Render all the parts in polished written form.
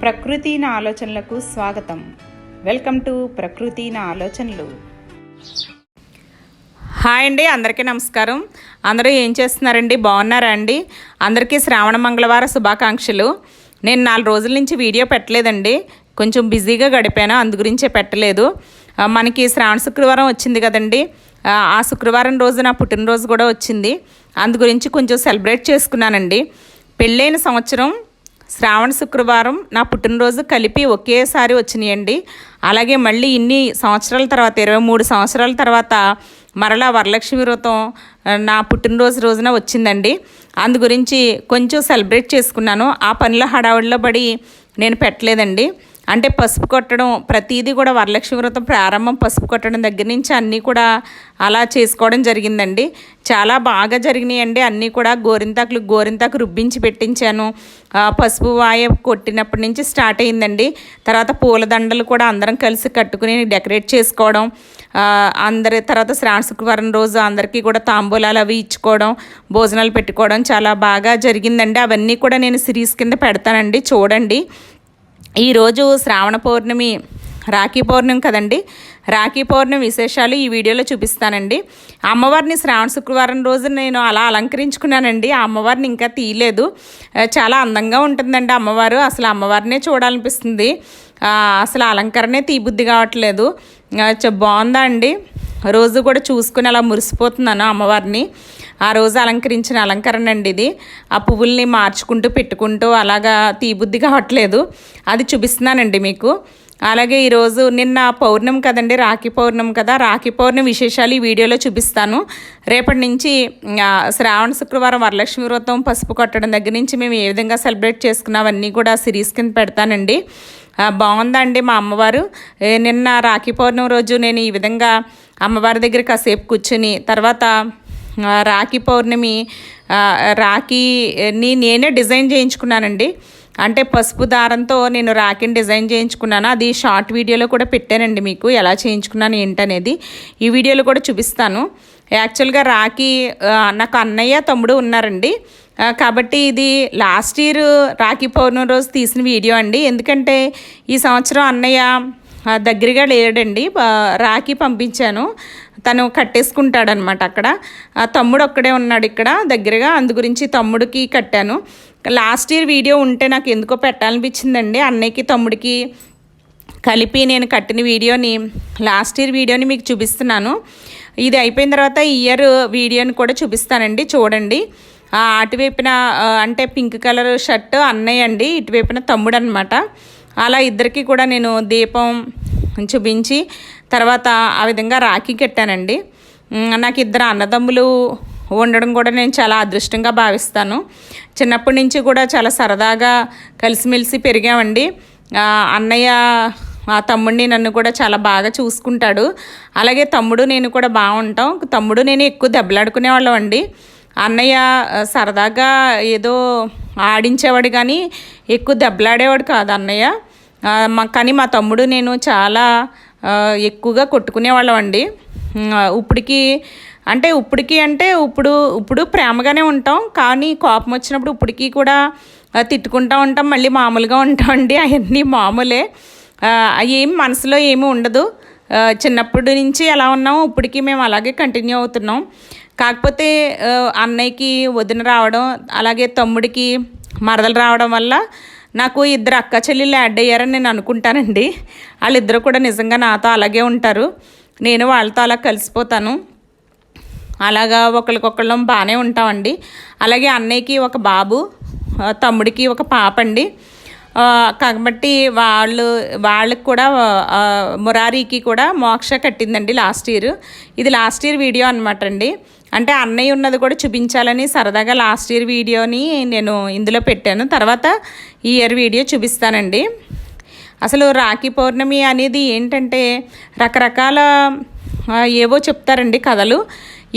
ప్రకృతి నా ఆలోచనలకు స్వాగతం. వెల్కమ్ టు ప్రకృతి నా ఆలోచనలు. హాయ్ అండి, అందరికీ నమస్కారం. అందరూ ఏం చేస్తున్నారండి? బాగున్నారా అండి? అందరికీ శ్రావణ మంగళవార శుభాకాంక్షలు. నేను 4 రోజుల నుంచి వీడియో పెట్టలేదండి, కొంచెం బిజీగా గడిపాను, అందు గురించే పెట్టలేదు. మనకి శ్రావణ శుక్రవారం వచ్చింది కదండి, ఆ శుక్రవారం రోజు నా పుట్టినరోజు కూడా వచ్చింది. అందు గురించి కొంచెం సెలబ్రేట్ చేసుకున్నానండి. పెళ్ళైన సంవత్సరం శ్రావణ శుక్రవారం నా పుట్టినరోజు కలిపి ఒకేసారి వచ్చినాయండి. అలాగే మళ్ళీ ఇన్ని సంవత్సరాల తర్వాత 23 సంవత్సరాల తర్వాత మరలా వరలక్ష్మి వ్రతం నా పుట్టినరోజు రోజున వచ్చిందండి. అందు గురించి కొంచెం సెలబ్రేట్ చేసుకున్నాను. ఆ పనిలో హడావుడిలో పడి నేను పెట్టలేదండి. అంటే పసుపు కొట్టడం ప్రతిదీ కూడా వరలక్ష్మి వ్రతం ప్రారంభం పసుపు కొట్టడం దగ్గర నుంచి అన్నీ కూడా అలా చేసుకోవడం జరిగిందండి. చాలా బాగా జరిగినాయండి. అన్నీ కూడా గోరింతాకు రుబ్బించి పెట్టించాను. పసుపు వాయ కొట్టినప్పటి నుంచి స్టార్ట్ అయిందండి. తర్వాత పూలదండలు కూడా అందరం కలిసి కట్టుకుని డెకరేట్ చేసుకోవడం, తర్వాత శ్రావణ శుక్రవారం రోజు అందరికీ కూడా తాంబూలాలు అవి ఇచ్చుకోవడం, భోజనాలు పెట్టుకోవడం చాలా బాగా జరిగిందండి. అవన్నీ కూడా నేను సిరీస్ కింద పెడతానండి, చూడండి. ఈరోజు శ్రావణ పౌర్ణమి, రాఖీ పౌర్ణమి కదండి. రాఖీ పౌర్ణమి విశేషాలు ఈ వీడియోలో చూపిస్తానండి. అమ్మవారిని శ్రావణ శుక్రవారం రోజు నేను అలా అలంకరించుకున్నానండి. ఆ అమ్మవారిని ఇంకా తీయలేదు. చాలా అందంగా ఉంటుందండి అమ్మవారు. అసలు అమ్మవారినే చూడాలనిపిస్తుంది. అసలు అలంకరణే తీబుద్ధి కావట్లేదు. బాగుందా అండి? రోజు కూడా చూసుకుని అలా మురిసిపోతున్నాను అమ్మవారిని. ఆ రోజు అలంకరించిన అలంకరణ అండి ఇది. ఆ పువ్వుల్ని మార్చుకుంటూ పెట్టుకుంటూ అలాగా తీబుద్ధి కావట్లేదు. అది చూపిస్తున్నానండి మీకు. అలాగే ఈరోజు నిన్న పౌర్ణమి కదండి, రాఖీ పౌర్ణమి కదా. రాఖీ పౌర్ణమి విశేషాలు ఈ వీడియోలో చూపిస్తాను. రేపటి నుంచి శ్రావణ శుక్రవారం వరలక్ష్మి వ్రతం పసుపు కొట్టడం దగ్గర నుంచి మేము ఏ విధంగా సెలబ్రేట్ చేసుకున్నామన్నీ కూడా సిరీస్ కింద పెడతానండి. బాగుందండి మా అమ్మవారు. నిన్న రాఖీ పౌర్ణమి రోజు నేను ఈ విధంగా అమ్మవారి దగ్గర కాసేపు కూర్చుని తర్వాత రాఖీ పౌర్ణమి రాఖీని నేనే డిజైన్ చేయించుకున్నానండి. అంటే పసుపు దారంతో నేను రాఖీని డిజైన్ చేయించుకున్నాను. అది షార్ట్ వీడియోలో కూడా పెట్టానండి మీకు, ఎలా చేయించుకున్నాను ఏంటనేది ఈ వీడియోలో కూడా చూపిస్తాను. యాక్చువల్గా రాఖీ నాకు అన్నయ్య తమ్ముడు ఉన్నారండి. కాబట్టి ఇది లాస్ట్ ఇయర్ రాఖీ పౌర్ణమి రోజు తీసిన వీడియో అండి. ఎందుకంటే ఈ సంవత్సరం అన్నయ్య దగ్గరగా లేడండి. రాఖీ పంపించాను, తను కట్టేసుకుంటాడనమాట అక్కడ. తమ్ముడు ఒక్కడే ఉన్నాడు ఇక్కడ దగ్గరగా, అందు గురించి తమ్ముడికి కట్టాను. లాస్ట్ ఇయర్ వీడియో ఉంటే నాకు ఎందుకో పెట్టాలనిపించిందండి. అన్నయ్యకి తమ్ముడికి కలిపి నేను కట్టిన వీడియోని, లాస్ట్ ఇయర్ వీడియోని మీకు చూపిస్తున్నాను. ఇది అయిపోయిన తర్వాత ఈ ఇయర్ వీడియోని కూడా చూపిస్తానండి, చూడండి. అటువైపున అంటే పింక్ కలర్ షర్ట్ అన్నయ్య అండి, ఇటువైపున తమ్ముడు అనమాట. అలా ఇద్దరికి కూడా నేను దీపం చూపించి తర్వాత ఆ విధంగా రాఖీ కట్టానండి. నాకు 2 అన్నదమ్ములు ఉండడం కూడా నేను చాలా అదృష్టంగా భావిస్తాను. చిన్నప్పటి నుంచి కూడా చాలా సరదాగా కలిసిమెలిసి పెరిగామండి. అన్నయ్య తమ్ముడిని నన్ను కూడా చాలా బాగా చూసుకుంటాడు. అలాగే తమ్ముడు నేను కూడా బాగుంటాం. తమ్ముడు నేను ఎక్కువ దెబ్బలాడుకునేవాళ్ళం అండి. అన్నయ్య సరదాగా ఏదో ఆడించేవాడు కానీ ఎక్కువ దెబ్బలాడేవాడు కాదు అన్నయ్య. కానీ మా తమ్ముడు నేను చాలా ఎక్కువగా కొట్టుకునేవాళ్ళం అండి. ఇప్పటికి ఇప్పుడు ప్రేమగానే ఉంటాం, కానీ కోపం వచ్చినప్పుడు ఇప్పటికీ కూడా తిట్టుకుంటూ ఉంటాం, మళ్ళీ మామూలుగా ఉంటామండి. అవన్నీ మామూలే, ఏం మనసులో ఏమీ ఉండదు. చిన్నప్పటి నుంచి ఎలా ఉన్నాం, ఇప్పటికీ మేము అలాగే కంటిన్యూ అవుతున్నాం. కాకపోతే అన్నయ్యకి వదిన రావడం, అలాగే తమ్ముడికి మరదలు రావడం వల్ల నాకు 2 అక్క చెల్లెళ్ళు యాడ్ అయ్యారని నేను అనుకుంటానండి. వాళ్ళిద్దరూ కూడా నిజంగా నాతో అలాగే ఉంటారు. నేను వాళ్ళతో అలా కలిసిపోతాను. అలాగా ఒకరికొకళ్ళం బాగానే ఉంటామండి. అలాగే అన్నయ్యకి ఒక బాబు, తమ్ముడికి ఒక పాప అండి. కాబట్టి వాళ్ళకి కూడా మురారికి కూడా మోక్ష కట్టిందండి లాస్ట్ ఇయర్. ఇది లాస్ట్ ఇయర్ వీడియో అనమాట అండి. అంటే అన్నయ్య ఉన్నది కూడా చూపించాలని సరదాగా లాస్ట్ ఇయర్ వీడియోని నేను ఇందులో పెట్టాను. తర్వాత ఈ ఇయర్ వీడియో చూపిస్తానండి. అసలు రాఖీ పౌర్ణమి అనేది ఏంటంటే రకరకాల ఏవో చెప్తారండి కథలు.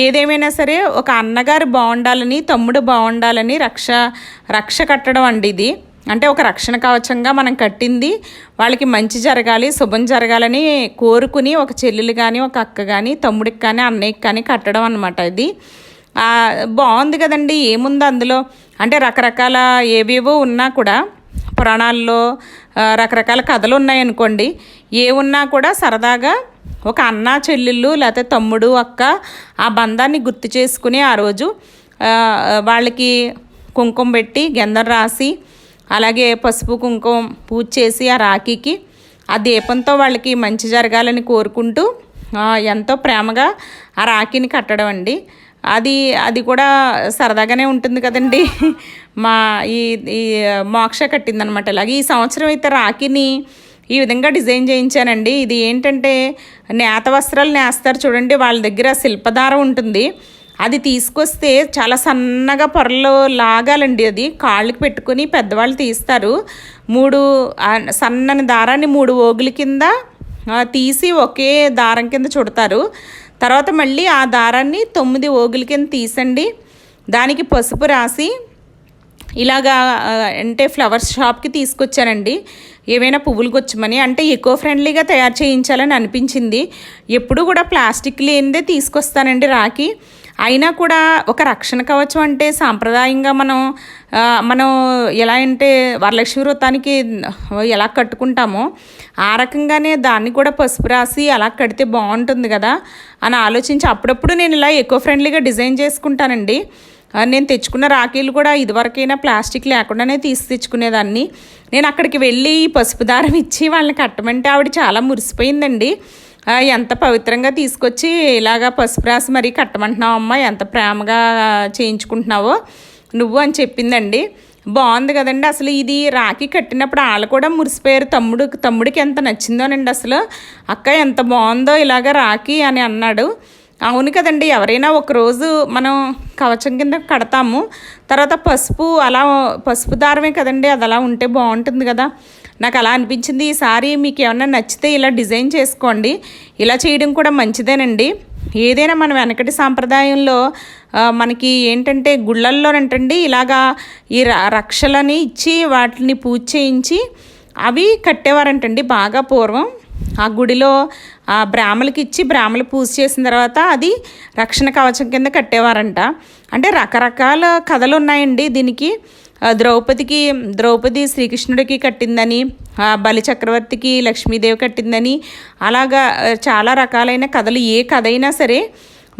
ఏదేమైనా సరే ఒక అన్నగారు బాగుండాలని, తమ్ముడు బాగుండాలని రక్ష కట్టడం అండి ఇది. అంటే ఒక రక్షణ కవచంగా మనం కట్టింది వాళ్ళకి మంచి జరగాలి, శుభం జరగాలని కోరుకుని ఒక చెల్లెలు కానీ, ఒక అక్క కానీ, తమ్ముడికి కానీ, అన్నయ్యకి కానీ కట్టడం అన్నమాట ఇది. బాగుంది కదండి. ఏముంది అందులో అంటే రకరకాల ఏవేవో ఉన్నా కూడా పురాణాల్లో రకరకాల కథలు ఉన్నాయనుకోండి, ఏ ఉన్నా కూడా సరదాగా ఒక అన్న చెల్లెళ్ళు లేకపోతే తమ్ముడు అక్క ఆ బంధాన్ని గుర్తు చేసుకుని ఆ రోజు వాళ్ళకి కుంకుమ పెట్టి గంధం రాసి అలాగే పసుపు కుంకుమ పూజ చేసి ఆ రాఖీకి ఆ దీపంతో వాళ్ళకి మంచి జరగాలని కోరుకుంటూ ఎంతో ప్రేమగా ఆ రాఖీని కట్టడం అండి. అది కూడా సరదాగానే ఉంటుంది కదండి. మా ఈ ఈ మోక్ష కట్టిందనమాట. ఇలాగే ఈ సంవత్సరం అయితే రాఖీని ఈ విధంగా డిజైన్ చేయించానండి. ఇది ఏంటంటే నేత వస్త్రాలు నేస్తారు చూడండి, వాళ్ళ దగ్గర శిల్పదారం ఉంటుంది. అది తీసుకొస్తే చాలా సన్నగా పొరలు లాగాలండి. అది కాళ్ళకి పెట్టుకుని పెద్దవాళ్ళు తీస్తారు. 3 సన్నని దారాన్ని 3 ఓగుల కింద తీసి ఒకే దారం కింద చుడతారు. తర్వాత మళ్ళీ ఆ దారాన్ని 9 ఓగుల కింద తీసండి, దానికి పసుపు రాసి ఇలాగా అంటే ఫ్లవర్స్ షాప్కి తీసుకొచ్చానండి. ఏమైనా పువ్వులు గుచ్చమని, అంటే ఎకో ఫ్రెండ్లీగా తయారు చేయించాలని అనిపించింది. ఎప్పుడు కూడా ప్లాస్టిక్ లేనిదే తీసుకొస్తానండి రాఖీ. అయినా కూడా ఒక రక్షణ కవచం అంటే సాంప్రదాయంగా మనం ఎలా అంటే వరలక్ష్మి వ్రతానికి ఎలా కట్టుకుంటామో ఆ రకంగానే దాన్ని కూడా పసుపు రాసి అలా కడితే బాగుంటుంది కదా అని ఆలోచించి అప్పుడప్పుడు నేను ఇలా ఎకో ఫ్రెండ్లీగా డిజైన్ చేసుకుంటానండి. నేను తెచ్చుకున్న రాఖీలు కూడా ఇదివరకైనా ప్లాస్టిక్ లేకుండానే తీసి తెచ్చుకునేదాన్ని. నేను అక్కడికి వెళ్ళి పసుపు దారం ఇచ్చి వాళ్ళని కట్టమంటే ఆవిడ చాలా మురిసిపోయిందండి. ఎంత పవిత్రంగా తీసుకొచ్చి ఇలాగా పసుపు రాసి మరీ కట్టమంటున్నావు అమ్మ, ఎంత ప్రేమగా చేయించుకుంటున్నావో నువ్వు అని చెప్పిందండి. బాగుంది కదండి. అసలు ఇది రాఖీ కట్టినప్పుడు వాళ్ళు కూడా మురిసిపోయారు. తమ్ముడికి ఎంత నచ్చిందోనండి. అసలు అక్క ఎంత బాగుందో ఇలాగ రాఖీ అని అన్నాడు. అవును కదండి, ఎవరైనా ఒకరోజు మనం కవచం కింద కడతాము, తర్వాత పసుపు దారమే కదండి, అది అలా ఉంటే బాగుంటుంది కదా. నాకు అలా అనిపించింది. ఈసారి మీకు ఏమన్నా నచ్చితే ఇలా డిజైన్ చేసుకోండి. ఇలా చేయడం కూడా మంచిదేనండి. ఏదైనా మన వెనకటి సాంప్రదాయంలో మనకి ఏంటంటే గుళ్ళల్లోనంటండి ఇలాగా ఈ రక్షలని ఇచ్చి వాటిని పూజ చేయించి అవి కట్టేవారంటండి బాగా పూర్వం. ఆ గుడిలో ఆ బ్రాహ్మలకి ఇచ్చి బ్రాహ్మలు పూజ చేసిన తర్వాత అది రక్షణ కవచం కింద కట్టేవారంట. అంటే రకరకాల కథలు ఉన్నాయండి దీనికి. ద్రౌపది శ్రీకృష్ణుడికి కట్టిందని, బలి చక్రవర్తికి లక్ష్మీదేవి కట్టిందని, అలాగా చాలా రకాలైన కథలు. ఏ కథ అయినా సరే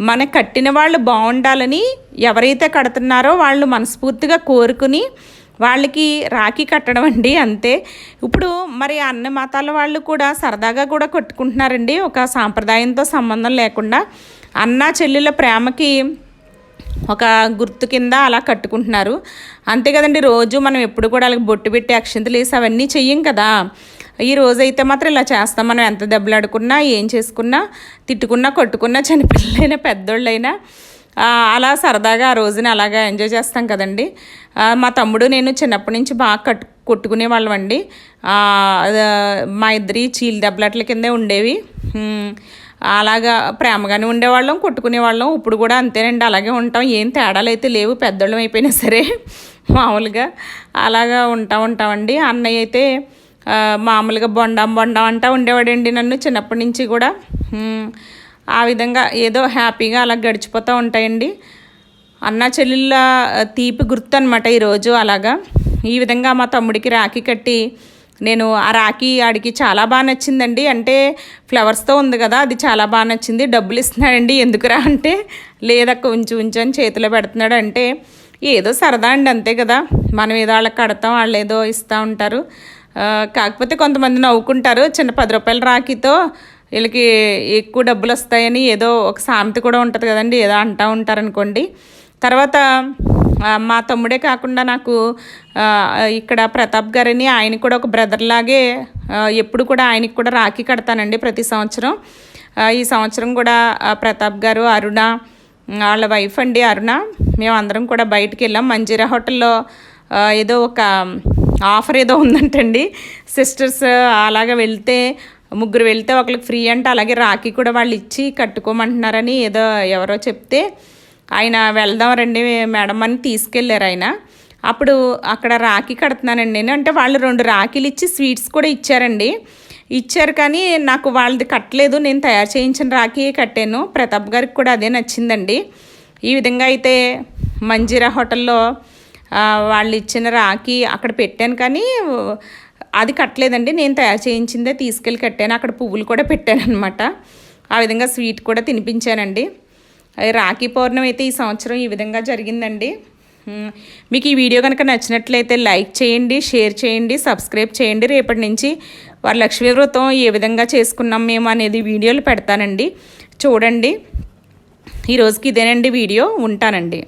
మన కట్టిన వాళ్ళు బాగుండాలని ఎవరైతే కడుతున్నారో వాళ్ళు మనస్ఫూర్తిగా కోరుకుని వాళ్ళకి రాఖీ కట్టడం అండి, అంతే. ఇప్పుడు మరి అన్ని మతాల వాళ్ళు కూడా సరదాగా కూడా కట్టుకుంటున్నారండి, ఒక సాంప్రదాయంతో సంబంధం లేకుండా. అన్న చెల్లెళ్ళ ప్రేమకి ఒక గుర్తు కింద అలా కట్టుకుంటున్నారు, అంతే కదండి. రోజు మనం ఎప్పుడు కూడా అలాగే బొట్టు పెట్టి అక్షింతలు వేసి అవన్నీ చెయ్యం కదా. ఈ రోజైతే మాత్రం ఇలా చేస్తాం. మనం ఎంత దెబ్బలాడుకున్నా, ఏం చేసుకున్నా, తిట్టుకున్నా, కొట్టుకున్నా, చిన్నపిల్లలైనా పెద్దోళ్ళైనా అలా సరదాగా ఆ రోజున అలాగా ఎంజాయ్ చేస్తాం కదండి. మా తమ్ముడు నేను చిన్నప్పటి నుంచి బాగా కొట్టుకునే వాళ్ళం అండి. మా ఇద్దరి చీల దెబ్బలాట్ల కిందే ఉండేవి. అలాగా ప్రేమగానే ఉండేవాళ్ళం, కొట్టుకునేవాళ్ళం. ఇప్పుడు కూడా అంతేనండి, అలాగే ఉంటాం. ఏం తేడాలు అయితే లేవు, పెద్దోళ్ళం అయిపోయినా సరే మామూలుగా అలాగా ఉంటామండి. అన్నయ్య అయితే మామూలుగా బొండాం అంటూ ఉండేవాడండి నన్ను చిన్నప్పటి నుంచి కూడా. ఆ విధంగా ఏదో హ్యాపీగా అలా గడిచిపోతూ ఉంటాయండి. అన్న చెల్లెళ్ళ తీపి గుర్తు అనమాట ఈరోజు. అలాగా ఈ విధంగా మా తమ్ముడికి రాఖీ కట్టి నేను ఆ రాఖీ ఆడికి చాలా బాగా నచ్చిందండి. అంటే ఫ్లవర్స్తో ఉంది కదా, అది చాలా బాగా నచ్చింది. డబ్బులు ఇస్తున్నాడండి, ఎందుకురా అంటే లేదక్క ఉంచు అని చేతిలో పెడుతున్నాడు. అంటే ఏదో సరదా అండి, అంతే కదా. మనం ఏదో వాళ్ళకి కడతాం, వాళ్ళు ఏదో ఇస్తూ ఉంటారు. కాకపోతే కొంతమంది నవ్వుకుంటారు, చిన్న 10 రూపాయల రాఖీతో వీళ్ళకి ఎక్కువ డబ్బులు వస్తాయని ఏదో ఒక సామెత కూడా ఉంటుంది కదండి, ఏదో అంటూ ఉంటారనుకోండి. తర్వాత మా తమ్ముడే కాకుండా నాకు ఇక్కడ ప్రతాప్ గారని ఆయన కూడా ఒక బ్రదర్ లాగే ఎప్పుడు కూడా ఆయనకి కూడా రాఖీ కడతానండి ప్రతి సంవత్సరం. ఈ సంవత్సరం కూడా ప్రతాప్ గారు, అరుణ వాళ్ళ వైఫ్ అండి అరుణ, మేమందరం కూడా బయటికి వెళ్ళాం. మంజీరా హోటల్లో ఏదో ఒక ఆఫర్ ఏదో ఉందంటండి. సిస్టర్స్ అలాగా వెళ్తే 3 వెళ్తే ఒకరికి ఫ్రీ అంటే, అలాగే రాఖీ కూడా వాళ్ళు ఇచ్చి కట్టుకోమంటున్నారని ఏదో ఎవరో చెప్తే ఆయన వెళ్దాం రండి మేడం అని తీసుకెళ్ళారు ఆయన. అప్పుడు అక్కడ రాఖీ కడుతున్నానండి నేను. అంటే వాళ్ళు 2 రాఖీలు ఇచ్చి స్వీట్స్ కూడా ఇచ్చారు కానీ నాకు వాళ్ళది కట్టలేదు, నేను తయారు చేయించిన రాఖీ కట్టాను. ప్రతాప్ గారికి కూడా అదే నచ్చిందండి. ఈ విధంగా అయితే మంజీరా హోటల్లో వాళ్ళు ఇచ్చిన రాఖీ అక్కడ పెట్టాను, కానీ అది కట్టలేదండి. నేను తయారు చేయించిందే తీసుకెళ్ళి కట్టాను. అక్కడ పువ్వులు కూడా పెట్టాను అనమాట. ఆ విధంగా స్వీట్ కూడా తినిపించానండి. రాఖీ పౌర్ణమి అయితే ఈ సంవత్సరం ఈ విధంగా జరిగిందండి. మీకు ఈ వీడియో కనుక నచ్చినట్లయితే లైక్ చేయండి, షేర్ చేయండి, సబ్స్క్రైబ్ చేయండి. రేపటి నుంచి వరలక్ష్మీ వ్రతం ఏ విధంగా చేసుకున్నాం మేము అనేది వీడియోలు పెడతానండి, చూడండి. ఈరోజుకి ఇదేనండి వీడియో. ఉంటానండి.